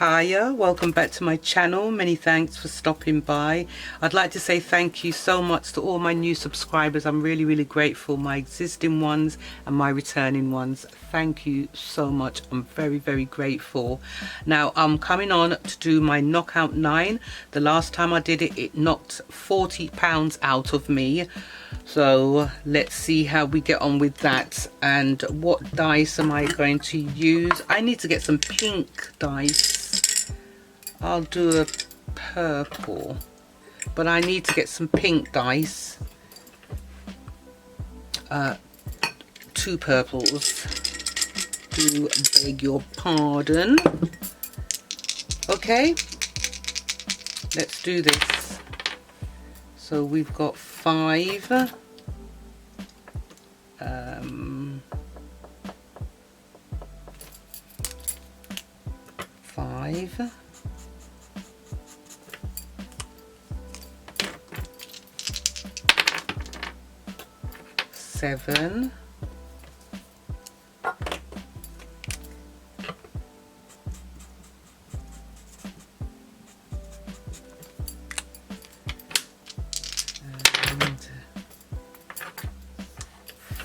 Hiya, welcome back to my channel. Many thanks for stopping by. I'd like to say thank you so much to all my new subscribers. I'm really grateful, my existing ones and my returning ones. Thank you so much. I'm very grateful. Now I'm coming on to do my knockout 9. The last time I did it, it knocked 40 pounds out of me. So let's see how we get on with that. And what dice am I going to use? I need to get some pink dice. I'll do a purple, but I need to get some pink dice. 2 purples, do beg your pardon. Okay, let's do this. So we've got 5, 5, 7,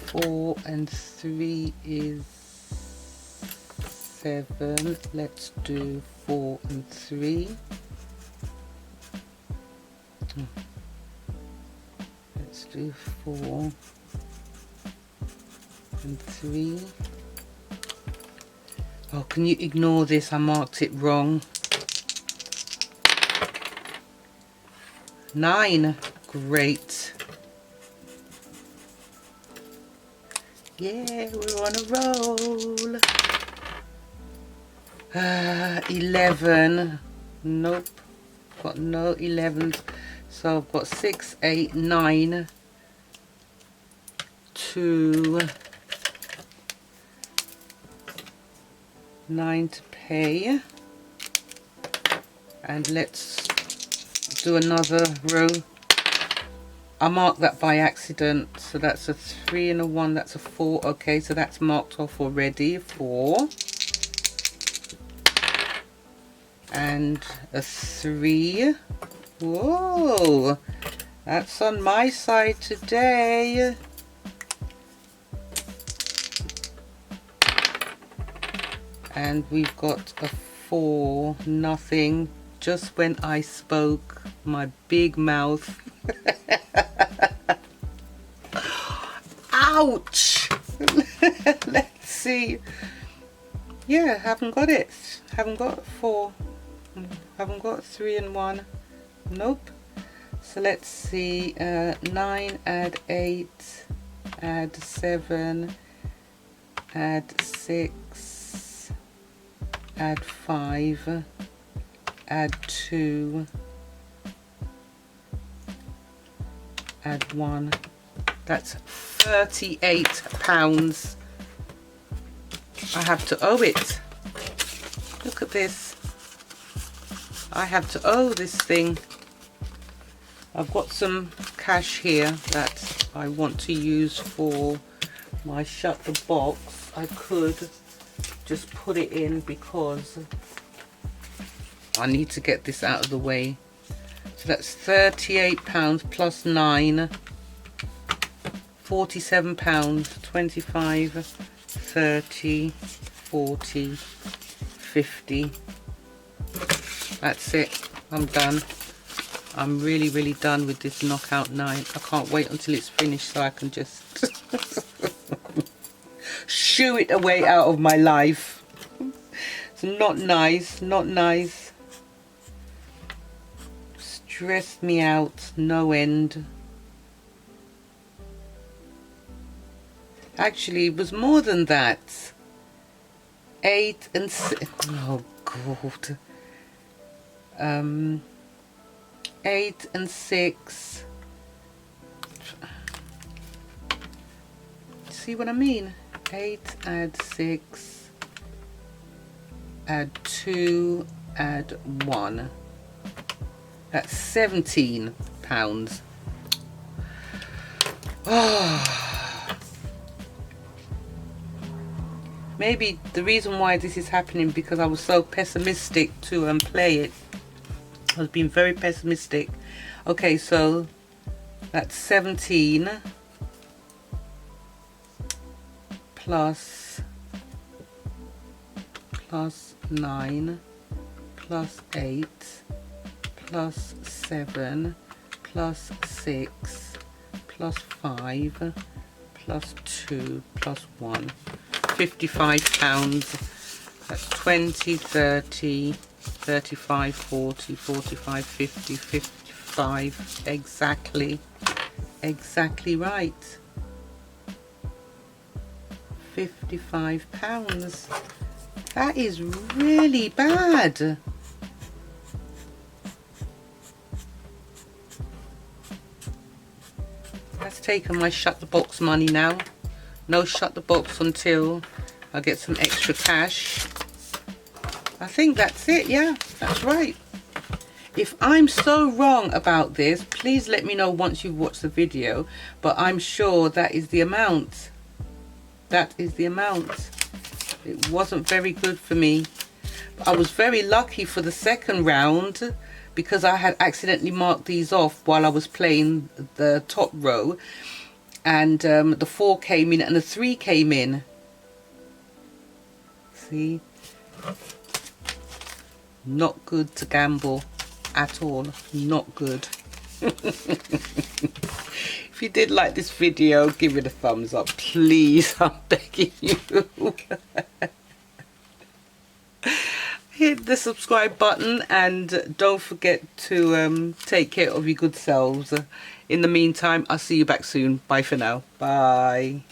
4 and 3 is 7. Let's do 4 and 3. Let's do 4 and 3. Oh, can you ignore this? I marked it wrong. 9. Great. Yeah, we're on a roll. 11. Nope. Got no 11s. So I've got 6, 8, 9. 2. 9 to pay. And let's do another row. I marked that by accident, so that's a 3 and a 1, that's a 4. Okay, so that's marked off already. 4 and a 3. Whoa, that's on my side today. And we've got a 4, nothing, just when I spoke my big mouth. Ouch. Let's see. Yeah, haven't got it. Haven't got 4. Haven't got 3 and 1. Nope. So let's see. 9, add 8, add 7, add 6, add 5, add 2, add 1. That's 38 pounds. I have to owe it. Look at this. I have to owe this thing. I've got some cash here that I want to use for my shut the box. I could just put it in because I need to get this out of the way. So that's 38 pounds plus 9. 47 pounds, 25, 30, 40, 50. That's it. I'm done. I'm really done with this knockout 9. I can't wait until it's finished so I can just shoo it away out of my life. It's not nice, not nice. Stressed me out, no end. Actually, it was more than that. 8 and 6. Oh God. 8 and 6. See what I mean? 8, add 6, add 2, add 1. That's 17 pounds. Oh. Maybe the reason why this is happening because I was so pessimistic to play it. I was being very pessimistic. Okay, so that's 17 plus 9 plus 8 plus 7 plus 6 plus 5 plus 2 plus 1. £55. That's 20, 30, 35, 40, 45, 50, 55. Exactly right. £55. That is really bad. That's taken my shut the box money now. No shut the box until I get some extra cash. I think that's it. Yeah, that's right. If I'm so wrong about this, please let me know once you've watched the video, but I'm sure that is the amount. That is the amount. It wasn't very good for me. I was very lucky for the second round because I had accidentally marked these off while I was playing the top row, and the 4 came in and the 3 came in. See? Not good to gamble at all. Not good. If you did like this video, give it a thumbs up, please. I'm begging you. Hit the subscribe button and don't forget to take care of your good selves. In the meantime, I'll see you back soon. Bye for now. Bye.